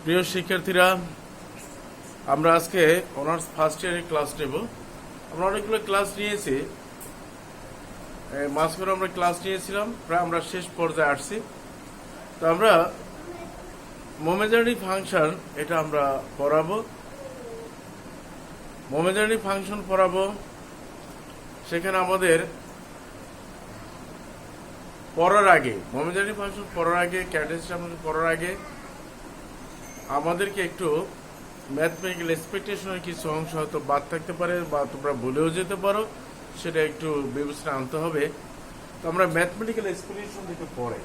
প্রিয় শিক্ষার্থীরা, আমরা আজকে অনার্স ফার্স্ট ইয়ারের ক্লাস নেব। আমরা অনেকগুলো ক্লাস নিয়েছি, মাস করে আমরা ক্লাস নিয়েছিলাম, প্রায় আমরা শেষ পর্যায়ে আসছি। তো আমরা মোমেজারি ফাংশন এটা আমরা পড়াবো, মোমেজারি ফাংশন পড়াবো। সেখানে আমাদের পড়ার আগে, মোমেজারি ফাংশন পড়ার আগে, ক্যারেক্টারিস্টিক ফাংশন পড়ার আগে আমাদেরকে একটু ম্যাথমেটিক্যাল এক্সপেকটেশনের কিছু অংশ হয়তো বাদ থাকতে পারে বা তোমরা ভুলেও যেতে পারো, সেটা একটু বিবেচনা আনতে হবে। তো আমরা ম্যাথমেটিক্যাল এক্সপেকটেশন থেকে পড়ে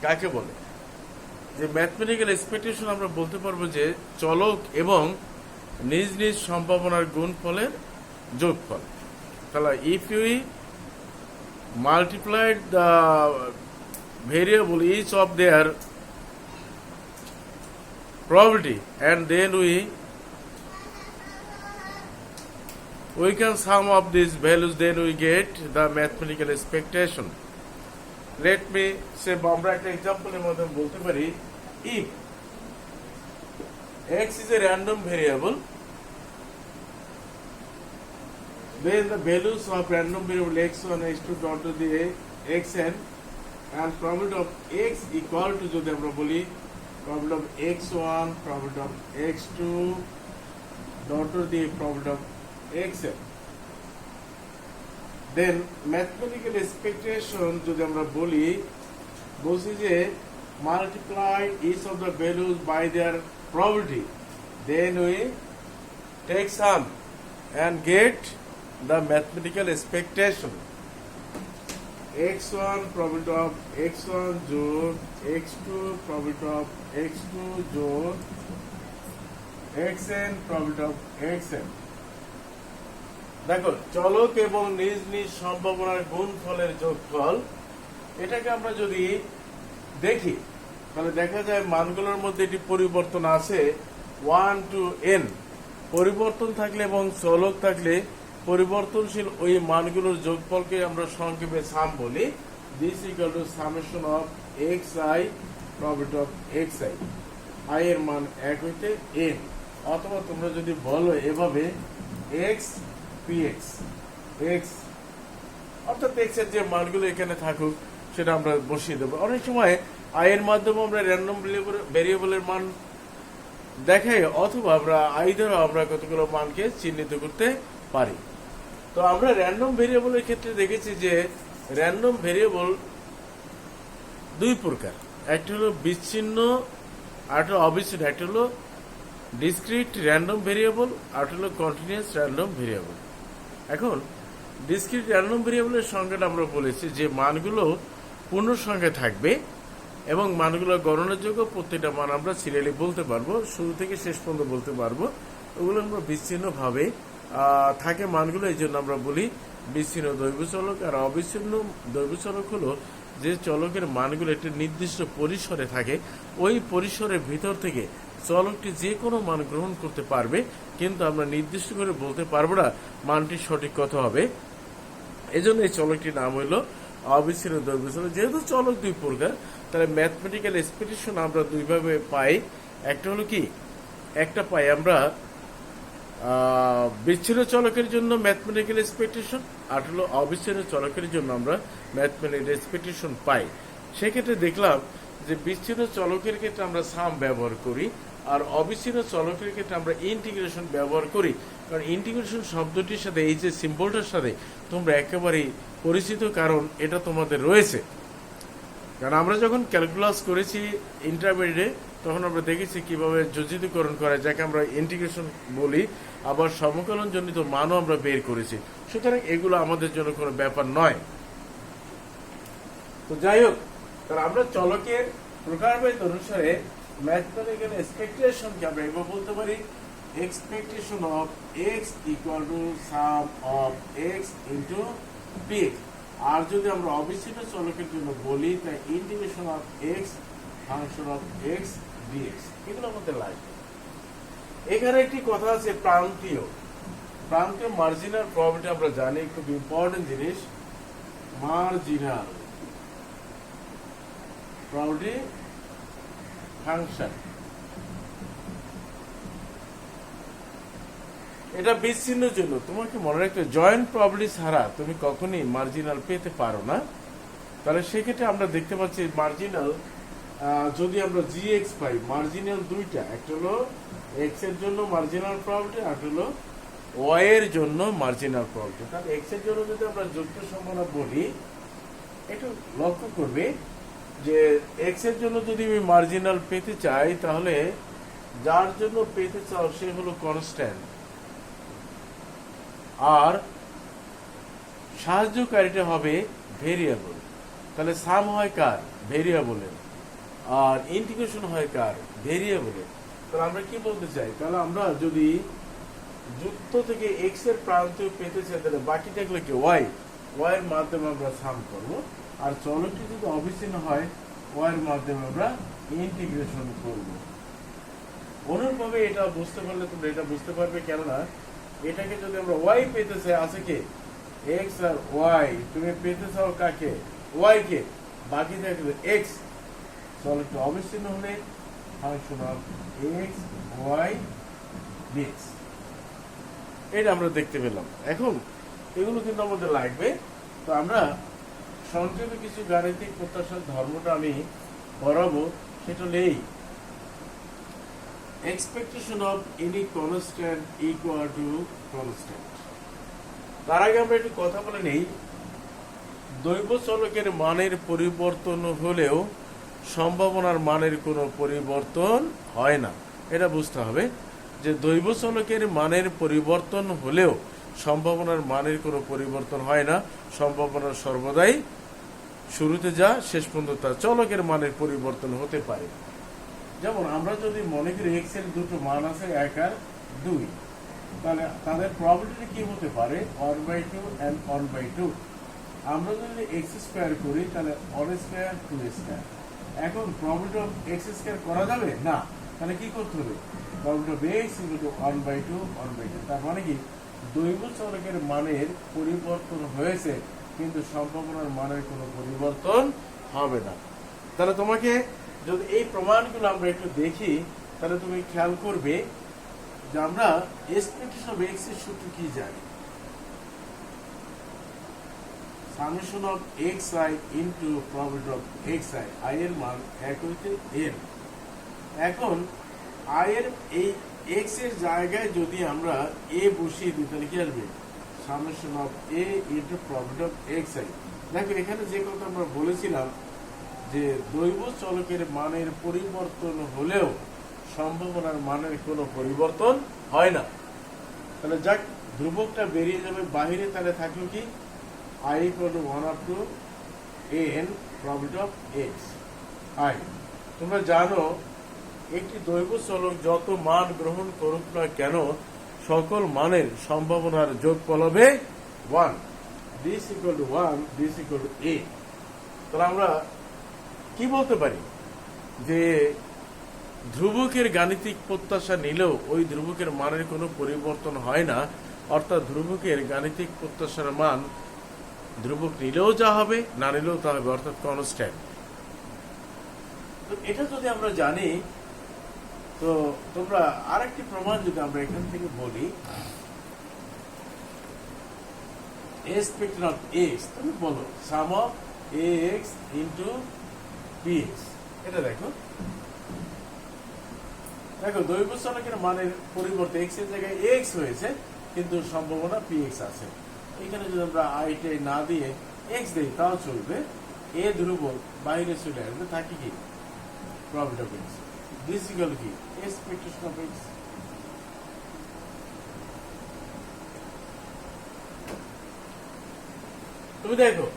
কাকে বলে? যে ম্যাথমেটিক্যাল এক্সপেকটেশন আমরা বলতে পারবো যে চলক এবং নিজ নিজ সম্ভাবনার গুণফলের যোগফল। তাহলে if you multiplied the variable each of their probability and then we can sum up these values, then we get the mathematical expectation. Let me say আমরা একটা এক্সাম্পলের মধ্যে বলতে পারি, if x is a random variable, then the values of random variable x1, x2 dot to the xn and probability of x equal to যদি আমরা বলি probability of x1, probability of x2 dot to the probability of xn. Then mathematical expectation যদি আমরা বলছি যে multiply each of the values by their probability, then we take sum and get the mathematical expectation. x1 probability of x1 যোগ x2 probability of x2 যোগ xn probability of xn. দেখো, চলক এবং নিজ নিজ সম্ভাবনার গুণফলের যোগফল, এটাকে আমরা যদি দেখি তাহলে দেখা যায় মানগুলোর মধ্যে এটি পরিবর্তন আছে 1 to n। পরিবর্তন থাকলে এবং চলক থাকলে পরিবর্তনশীল ওই মানগুলোর যোগফলকে আমরা সংক্ষেপে সাম বলি। This equal to summation of xi probability of xi, i এর মান 1 হইতে n। অথবা তোমরা যদি বলো এভাবে x px, x অর্থাৎ x এর যে মানগুলো এখানে থাকুক সেটা আমরা বসিয়ে দেবো। অনেক সময় i এর মাধ্যমে আমরা র্যান্ডম ভেরিয়েবলের মান দেখাই, অথবা আমরা i দ্বারা আমরা কতগুলো মানকে চিহ্নিত করতে পারি। তো আমরা র্যান্ডম ভেরিয়েবলের ক্ষেত্রে দেখেছি যে র্যান্ডম ভেরিয়েবল দুই প্রকার, একটা হলো বিচ্ছিন্ন আর একটা অবিচ্ছিন্ন। একটা হলো ডিসক্রিট র্যান্ডম ভেরিয়েবল আর একটা হলো কন্টিনিউয়াস র্যান্ডম ভেরিয়েবল। এখন ডিসক্রিট র্যান্ডম ভেরিয়েবলের সংখ্যাটা আমরা বলেছি যে মানগুলো পূর্ণ সংখ্যা থাকবে এবং মানগুলো গণনার যোগ্য, প্রত্যেকটা মান আমরা সিরিয়ালি বলতে পারবো, শুরু থেকে শেষ পর্যন্ত বলতে পারবো। ওগুলো আমরা বিচ্ছিন্ন ভাবে থাকে মানগুলো, এই জন্য আমরা বলি বিচ্ছিন্ন দৈব চলক। আর অবিচ্ছিন্ন দৈব চলক হলো যে চলকের মানগুলো একটি নির্দিষ্ট পরিসরে থাকে, ওই পরিসরের ভিতর থেকে চলকটি যে কোনো মান গ্রহণ করতে পারবে, কিন্তু আমরা নির্দিষ্ট করে বলতে পারবো না মানটি সঠিক কত হবে। এজন্য এই চলকটির নাম হইল অবিচ্ছিন্ন দৈব চলক। যেহেতু চলক দুই প্রকার, তাহলে ম্যাথমেটিক্যাল এক্সপেকটেশন আমরা দুইভাবে পাই। একটা হলো কি, একটা পাই আমরা বিচ্ছিন্ন চলকের জন্য ম্যাথমেটিক্যাল এক্সপেকটেশন, আর হলো অবিচ্ছিন্ন চলকের জন্য আমরা ম্যাথমেটিক্যাল এক্সপেকটেশন পাই। সেক্ষেত্রে দেখলাম যে বিচ্ছিন্ন চলকের ক্ষেত্রে আমরা সাম ব্যবহার করি, আর অবিচ্ছিন্ন চলকের ক্ষেত্রে আমরা ইন্টিগ্রেশন ব্যবহার করি। কারণ ইন্টিগ্রেশন শব্দটির সাথে এই যে সিম্বলটার সাথে তোমরা একেবারেই পরিচিত, কারণ এটা তোমাদের রয়েছে। কারণ আমরা যখন ক্যালকুলাস করেছি ইন্টারমিডিয়েটে, তখন আমরা দেখেছি কিভাবে যোজিতকরণ করা, যাকে আমরা ইন্টিগ্রেশন বলি। আবার সমকলন জনিত মানও আমরা বের করেছি। সুতরাং এগুলো আমাদের জন্য কোনো ব্যাপার নয়। তো যাই হোক, কারণ আমরা চলকের প্রকারভেদ অনুসারে ম্যাথমেটিক্যাল এক্সপেকটেশনকে আমরা এভাবে বলতে পারি, expectation of x equal to sum of x into px। আর যদি আমরা অবিচ্ছিন্ন চলকের জন্য বলি, তাই integration of x function of x dx, এগুলো আমাদের লাগবে। এখানে একটি কথা আছে, প্রান্তীয় মার্জিনাল প্রবাবিলিটি আমরা জানি, খুব ইম্পর্টেন্ট জিনিস। মার্জিনাল প্রবাবিলিটি ফাংশন এটা বিচ্ছিন্নের জন্য তোমাকে মনে রাখতে জয়েন্ট প্রবলিটি ছাড়া তুমি কখনই মার্জিনাল পেতে পারো না। তাহলে সেক্ষেত্রে আমরা দেখতে পাচ্ছি মার্জিনাল যদি আমরা জিএক্স পাই, মার্জিনাল দুইটা, একটা হলো এক্স এর জন্য মার্জিনাল প্রবলিটি, আর হলো ওয়াই এর জন্য মার্জিনাল প্রবলিটি। তাহলে এক্স এর জন্য যদি আমরা যুক্ত সম্ভাবনা বলি, একটু লক্ষ্য করবে যে এক্স এর জন্য যদি আমি মার্জিনাল পেতে চাই, তাহলে যার জন্য পেতে চাও সে হলো কনস্ট্যান্ট, আর সাহায্যকারীটা হবে ভেরিয়েবল। তাহলে সাম হয় কার? ভেরিয়েবলের। আর ইন্টিগ্রেশন হয় কার? ভেরিয়েবলের। তাহলে আমরা কি বলতে চাই? তাহলে আমরা যদি যুক্ত থেকে এক্স এর প্রান্ত পেতে চাই, তাহলে বাকিটা গেলে কি ওয়াই, ওয়াই এর মাধ্যমে আমরা সাম করব। আর চলকটি যদি অবিচ্ছিন্ন হয়, ওয়াই এর মাধ্যমে আমরা ইন্টিগ্রেশন করব। অনুরূপভাবে এটা বুঝতে পারলে তোমরা এটা বুঝতে পারবে, কেননা এটাকে যদি আমরা ওয়াই পেতে চাই, আছে কি এক্স আর ওয়াই, তুমি পেতে চাও কাকে? ওয়াই কে, বাকি থাকবে এক্স। চলকটি অবিচ্ছিন্ন হলে function of x y dx, এটা আমরা দেখতে পেলাম। এখন এগুলো কিন্তু আমাদের লাগবে। তো আমরা সংক্ষেপে কিছু গাণিতিক প্রত্যাশার ধর্মটা আমি পড়াবো। সেটা হলো এই expectation of any constant equal to constant. তার আগে আমরা একটু কথা বলে নেই, দৈব চলকের মানের পরিবর্তন হলেও সম্ভাবনার মানের কোনো পরিবর্তন হয় না। এটা বুঝতে হবে যে দৈব চলকের মানের পরিবর্তন হলেও সম্ভাবনার মানের কোনো পরিবর্তন হয় না। সম্ভাবনার সর্বদাই শুরুতে যা শেষ পর্যন্ত তা। চলকের মানের পরিবর্তন হতে পারে। যেমন আমরা যদি মনে করি এক্স এর দুটো মান আছে 1 আর 2, তাহলে তাদের প্রবাবিলিটি কি হতে পারে? 1/2 and 1/2। আমরা যদি এক্স স্কোয়ার করি, তাহলে 1 স্কোয়ার 2 স্কোয়ার। এখন প্রবাবিলিটি অফ এক্স স্কোয়ার করা যাবে না, তাহলে কি করতে হবে? Probability of x equal two 1/2 1/2। তার মানে কি দৈব চলকের মানের পরিবর্তন হয়েছে, কিন্তু সম্ভাবনার মানের কোনো পরিবর্তন হবে না। তাহলে তোমাকে যদি এই প্রমাণগুলো আমরা একটু দেখি, তাহলে তুমি খেয়াল করবে যে আমরা এক্সপেকটেশন অফ এক্স এর সূত্র কি জানি? Summation of x I into probability of x I. I এর মান 1 হইতে n। এখন আই এর এই এক্স এর জায়গায় যদি আমরা এ বসিয়ে দিই, তাহলে কি আসবে? Summation of A into probability of x I. দেখো এখানে যে কথা আমরা বলেছিলাম যে দৈব চলকের মানের পরিবর্তন হলেও সম্ভাবনার মানের কোনো পরিবর্তন হয় না। তাহলে যাক, ধ্রুবকটা বেরিয়ে যাবে বাহিরে, তাহলে থাকলো কি i equal to 1 up to n probability of x i। তোমরা জানো একটি দৈব চলক যত মান গ্রহণ করুক না কেন, সকল মানের সম্ভাবনার যোগফল হবে 1। this equal to 1, this equal to a। তাহলে আমরা কি বলতে পারি যে ধ্রুবকের গাণিতিক প্রত্যাশা নিলেও ওই ধ্রুবকের মানের কোনো পরিবর্তন হয় না। অর্থাৎ ধ্রুবকের গাণিতিক প্রত্যাশার মান ধ্রুবক নিলেও যা হবে, না নিলেও তা হবে, অর্থাৎ কনস্ট্যান্ট। তো এটা যদি আমরা জানি, তো তোমরা আরেকটি প্রমাণ যদি আমরা এখান থেকে বলি, এক্সপেকটেশন অফ এক্স, তুমি বলো সাম অফ এক্স ইন্টু পিএক্স। এটা দেখো, দেখো দৈব চলকের মানের পরিবর্তে এক্স এর জায়গায় এক্স হয়েছে, কিন্তু সম্ভাবনা পিএক্স আছে। এখানে যদি আমরা আইটাই না দিয়ে এক্স দিই তাও চলবে। এ ধ্রুবক বাইরে চলে আসবে, থাকি কি probability of x. This equal কি এক্সপেকটেশন অফ এক্স। তুমি দেখো,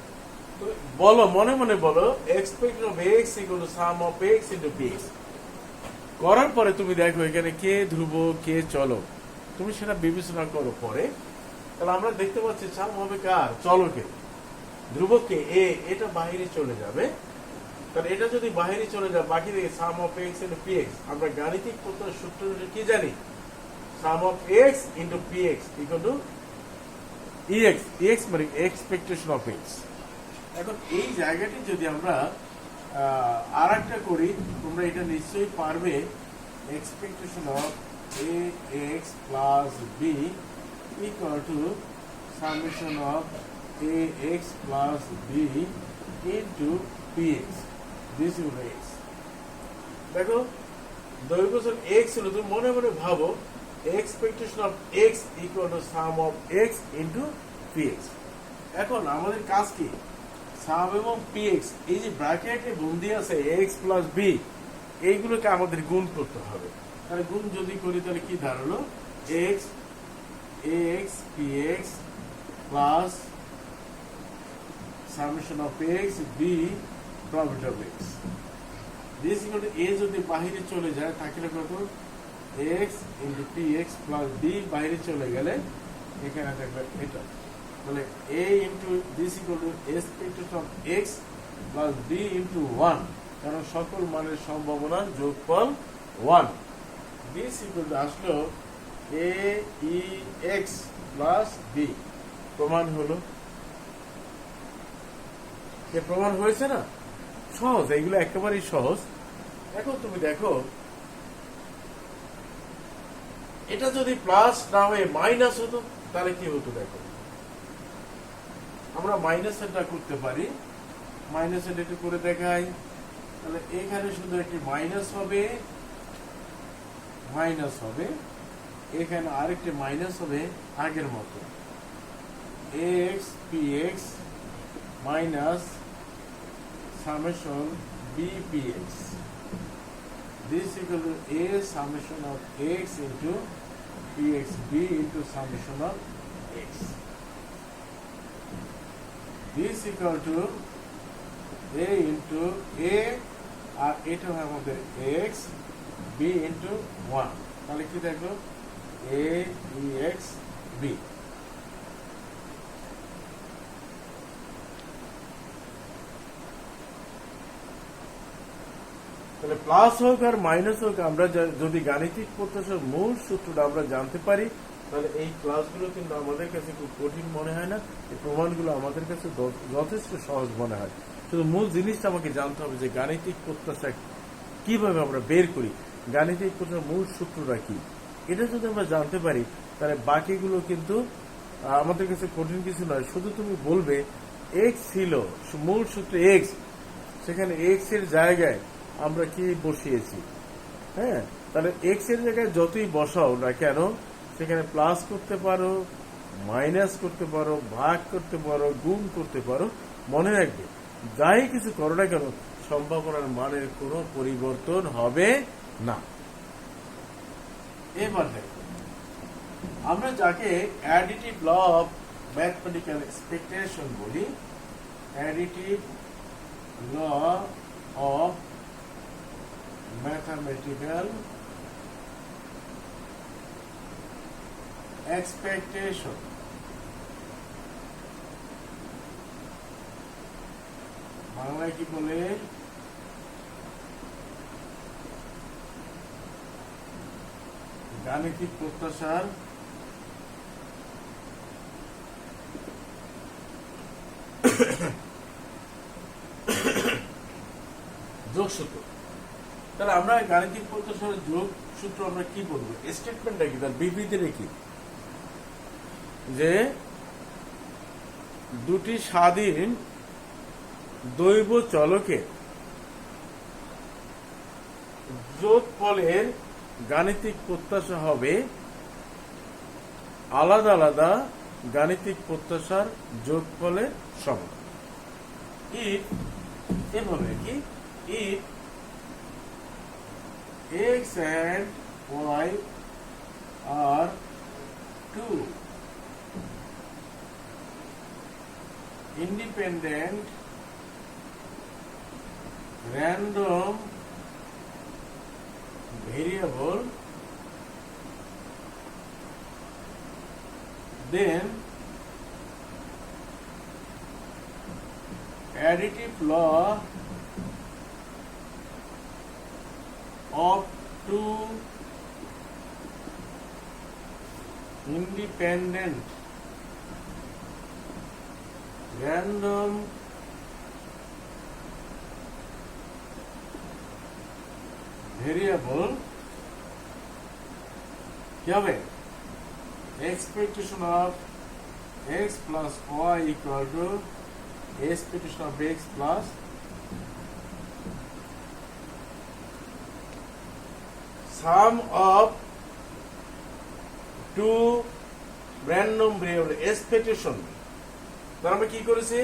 তুমি বলো মনে মনে বলো expectation of x equal to sum of X into PX. করার পরে তুমি দেখো এখানে কে ধ্রুবক কে চলক, তুমি সেটা বিবেচনা করো পরে। তাহলে আমরা দেখতে পাচ্ছি সাম হবে কার? চলকে। ধ্রুবককে এ, এটা বাহিরে চলে যাবে। তাহলে এটা যদি বাহিরে চলে যায়, বাকি থেকে sum of X into PX. আমরা গাণিতিক প্রত্যয়ের সূত্র কি জানি? Sum of X into PX equal to EX. EX মানে এক্সপেকটেশন অফ এক্স। এখন এই জায়গাটি যদি আমরা আর একটা করি, তোমরা এটা নিশ্চয়ই পারবে। Expectation of ax plus b equal to summation of ax plus b into px. This is x. দেখো দৈর্ঘ্য x ছিল, তুমি মনে মনে ভাবো expectation of x equal to sum of x into px. এখন আমাদের কাজ কি, সাম এবং px এই যে ব্র্যাকেটে বন্দি আছে x plus b এইগুলোকে আমাদের গুণ করতে হবে। তাহলে গুণ যদি করি তাহলে কি দাঁড়ালো, x ax px plus summation of x b profit of x. This equal to a যদি বাহিরে চলে যায় তাহলে কত, x into px plus b বাইরে চলে গেলে এখানে থাকবে এটা, তাহলে a into this equal to expectation of x plus b into 1, কারণ সকল মানের সম্ভাবনার যোগফল 1। this equal to আসলো a e x plus b। প্রমাণ হলো, যে প্রমাণ হয়েছে না, সহজ, এইগুলো একেবারেই সহজ। এখন তুমি দেখো এটা যদি প্লাস না হয়ে মাইনাস হতো তাহলে কি হতো, দেখো আমরা মাইনাসেরটা করতে পারি, মাইনাসের একটু করে দেখাই। তাহলে এখানে শুধু একটি মাইনাস হবে, এখানে আরেকটি মাইনাস হবে আগের মতো, ax px minus summation b px. This equal to a summation of x into px b into summation of x. This equal to a into a আর এটা হয় আমাদের x b into 1, তাহলে কি দেখো a e x b। তাহলে plus হোক আর minus হোক, আমরা যদি গাণিতিক প্রত্যাশার মূল সূত্রটা আমরা জানতে পারি তাহলে এই ক্লাসগুলো কিন্তু আমাদের কাছে খুব কঠিন মনে হয় না, এই প্রমাণগুলো আমাদের কাছে যথেষ্ট সহজ মনে হয়। শুধু মূল জিনিসটা আমাকে জানতে হবে যে গাণিতিক প্রত্যাশা কিভাবে আমরা বের করি, গাণিতিক প্রত্যাশার মূল সূত্রটা কি, এটা যদি আমরা জানতে পারি তাহলে বাকিগুলো কিন্তু আমাদের কাছে কঠিন কিছু নয়। শুধু তুমি বলবে এক্স ছিল, মূল সূত্র এক্স, সেখানে এক্স এর জায়গায় আমরা কি বসিয়েছি, হ্যাঁ, তাহলে এক্স এর জায়গায় যতই বসাও না কেন সেখানে প্লাস করতে পারো, মাইনাস করতে পারো, ভাগ করতে পারো, গুণ করতে পারো। মনে রাখবে যাই কিছু করো না কেন সম্ভাবনার মানের কোনো পরিবর্তন হবে না। এবার দেখো আমরা যাকে additive law of mathematical expectation বলি, additive law of mathematical expectation, বাংলায় কি বলে, গাণিতিক প্রত্যাশার যোগসূত্র। তাহলে আমরা গাণিতিক প্রত্যাশার যোগ সূত্র আমরা কি বলবো, স্টেটমেন্টটা কি, তার বিবৃতিটা কি, যে দুটি স্বাধীন দৈব চলকের যোগফলের গাণিতিক প্রত্যাশা হবে আলাদা আলাদা গাণিতিক প্রত্যাশার যোগফলের সমান। এভাবে কি, if x and y are two independent random variable, then additive law of two independent random variable কি হবে expectation of x plus y equal to expectation of x plus sum of two random variable expectation। তার আমরা কি করেছি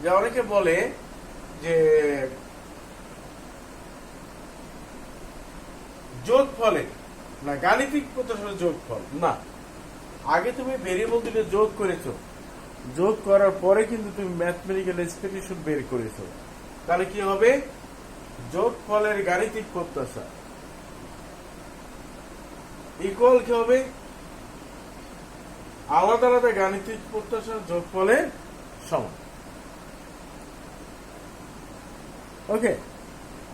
যে অনেকে বলে যে যোগফলে না গাণিতিক প্রত্যাশার যোগফল না, আগে তুমি ভেরিয়েবল দুটো যোগ করেছো, যোগ করার পরে কিন্তু তুমি ম্যাথমেটিক্যাল এক্সপেকটেশন বের করেছো, তাহলে কি হবে যোগফলের গাণিতিক প্রত্যাশা ইকুয়াল কি হবে আলাদা আলাদা গাণিতিক প্রত্যাশার যোগফলের সমান। ওকে,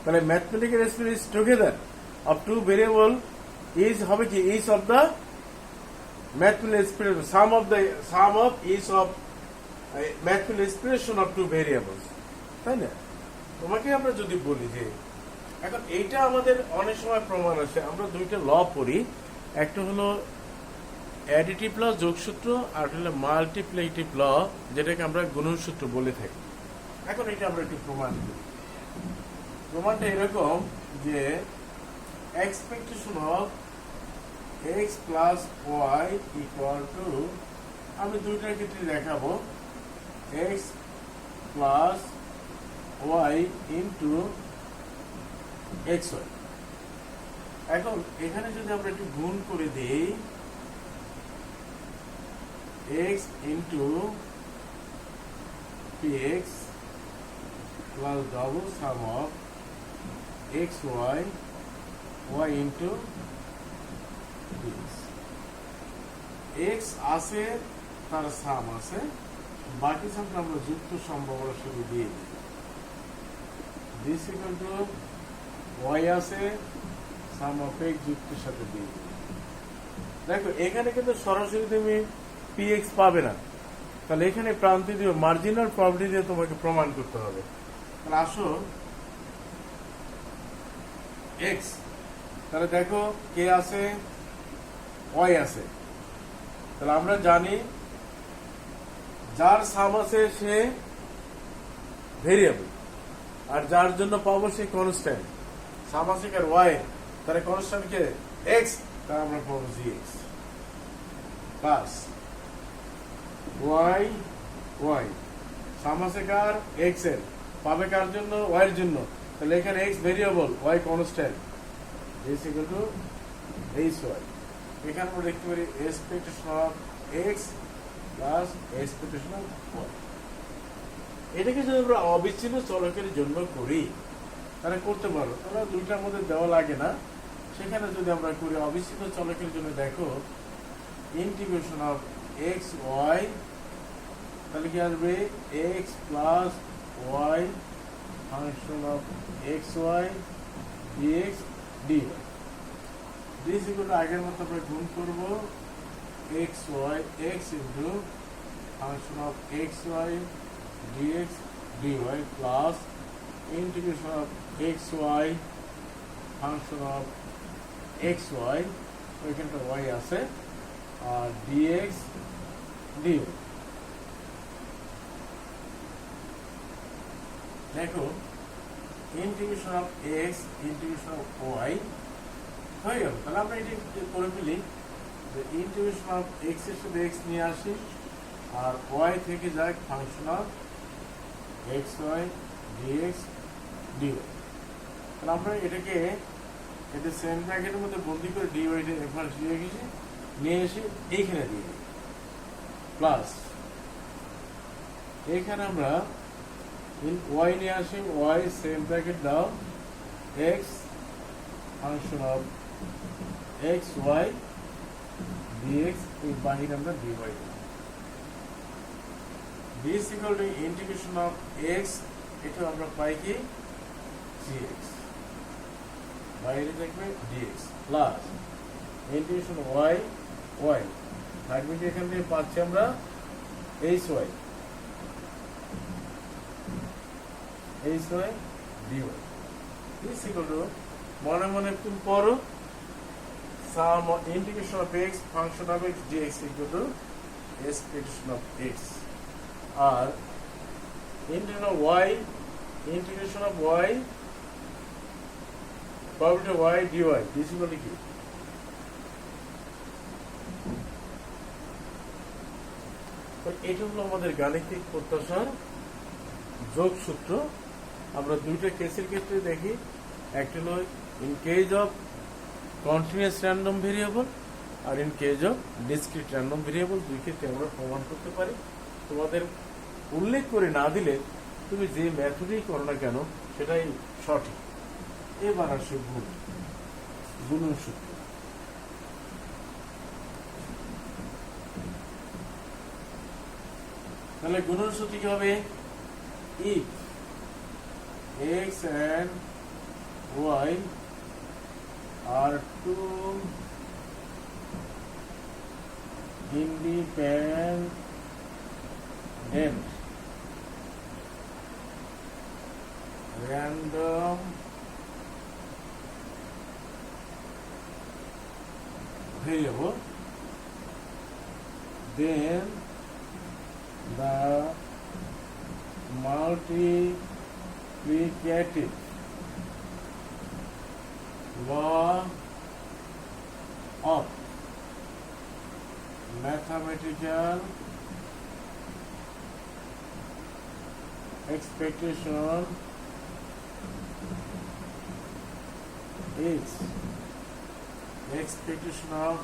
তাহলে mathematical expectation together of two variable is হবে কি each of the mathematical expression sum of each of mathematical expression of two variables, তাই না? তোমাকে আমরা যদি বলি যে এখন এইটা আমাদের অনেক সময় প্রমাণ আছে, আমরা দুইটা ল পড়ি, একটা হলো অ্যাডিটিভ ল যোগসূত্র, আর হলো মাল্টিপ্লিকেটিভ ল যেটাকে আমরা গুণনসূত্র বলে থাকি। এখন এটা আমরা একটু প্রমাণ করি। প্রমাণটা এরকম যে expectation of x plus y equal to আমি দুইটার ক্ষেত্রে দেখাবো x plus y into xy। এখন এখানে যদি আমরা একটু গুণ করে দিই x into px plus double sum of xy y into dx, x আছে তার সাম আছে, বাকি সামটা আমরা যুক্ত সম্ভাবনা শুধু দিয়ে দিই। this equal to y আছে সাম অফ x যুক্তের সাথে দিয়ে দিই। দেখো এখানে কিন্তু সরাসরি তুমি px পাবে না, তাহলে এখানে প্রান্তিক দিয়ে মার্জিনাল প্রপার্টি দিয়ে তোমাকে প্রমাণ করতে হবে। তাহলে আসো x, তাহলে দেখো কে আছে y আছে, তাহলে আমরা জানি যার সাম আছে সে ভেরিয়েবল, আর যার জন্য পাবো সে কনস্ট্যান্ট। সাম আছে কার y, তাহলে কনস্ট্যান্ট কে x, তাহলে আমরা পাবো gx প্লাস y y, সাম আছে কার x এর, পাবে কার জন্য y এর জন্য, তাহলে এখানে x variable y constant is equal to hy। এখানে আমরা দেখতে পারি expectation of x plus expectation of y। এটাকে যদি আমরা অবিচ্ছিন্ন চলকের জন্য করি তাহলে করতে পারো, তাহলে দুইটার মধ্যে দেওয়া লাগে না। সেখানে যদি আমরা করি অবিচ্ছিন্ন চলকের জন্য, দেখো ইন্টিগ্রেশন অফ x y, তাহলে কি আসবে x plus y function of x y dx dy। this equal to আগের মতো আমরা গুণ করব x y x into function of x y dx dy plus integration of x y function of x y, ওইখানটা y আছে, আর dx dy। দেখো integration of x integration of y হয়ে গেল। তাহলে আমরা এটি করে ফেলি যে ইন্টিগ্রেশন অফ x এর সাথে x নিয়ে আসি, আর y থেকে যায় function of x y dx dy। তাহলে আমরা এটাকে এটা সেম ব্র্যাকেটের মধ্যে বন্দি করে dy টা রেফারেন্স নিয়ে এসে এইখানে দিয়ে দিই, প্লাস এইখানে আমরা y নিয়ে আসি, y সেম ব্র্যাকেট দাও x function of x y dx, এই বাহিরে আমরা dy দিই। this equal to integration of x, এটা আমরা পাই কি gx, বাইরে থাকবে dx plus integration y y থাকবে কি এখান থেকে পাচ্ছি আমরা hy dy। this equal to মনে মনে তুমি পড়ো sum of integration of x function of x dx equal to expectation of x, R integration of y probability of y dy this is equal to কি? তো এটা হলো আমাদের গাণিতিক প্রত্যাশার যোগসূত্র। আমরা দুইটা কেসের ক্ষেত্রে দেখি, একটা হলো in case of continuous random variable আর in case of discrete random variable, দুই ক্ষেত্রে আমরা প্রমাণ করতে পারি। তোমাদের উল্লেখ করে না দিলে তুমি যে মেথডেই করো না কেন সেটাই সঠিক। এবার আসে গুণন সূত্র। তাহলে গুণন সূত্র কি হবে? if x and y are two independent random variable, then the multiplicative law of mathematical expectation is expectation of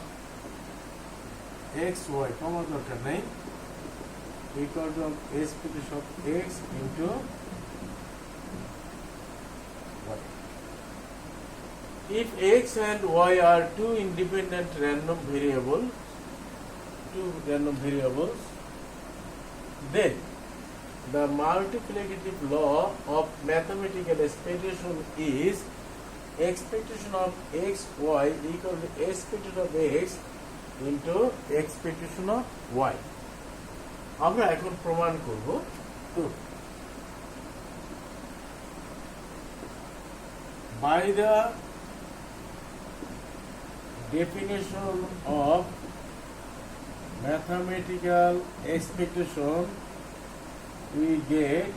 x y common দরকার নেই equal to expectation of x into y. If x and y are two independent random variables, then the multiplicative law of mathematical expectation is expectation of x y equal to expectation of x into expectation of y. আমরা এখন প্রমাণ করব। তো by the definition of mathematical expectation we get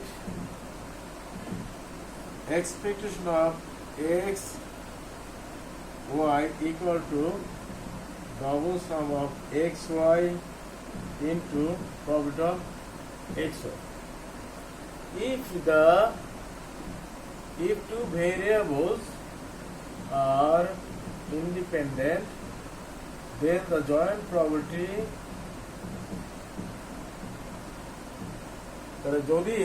expectation of x y equal to double sum of x y into probability of x y. If two variables are independent, then the joint probability, যদি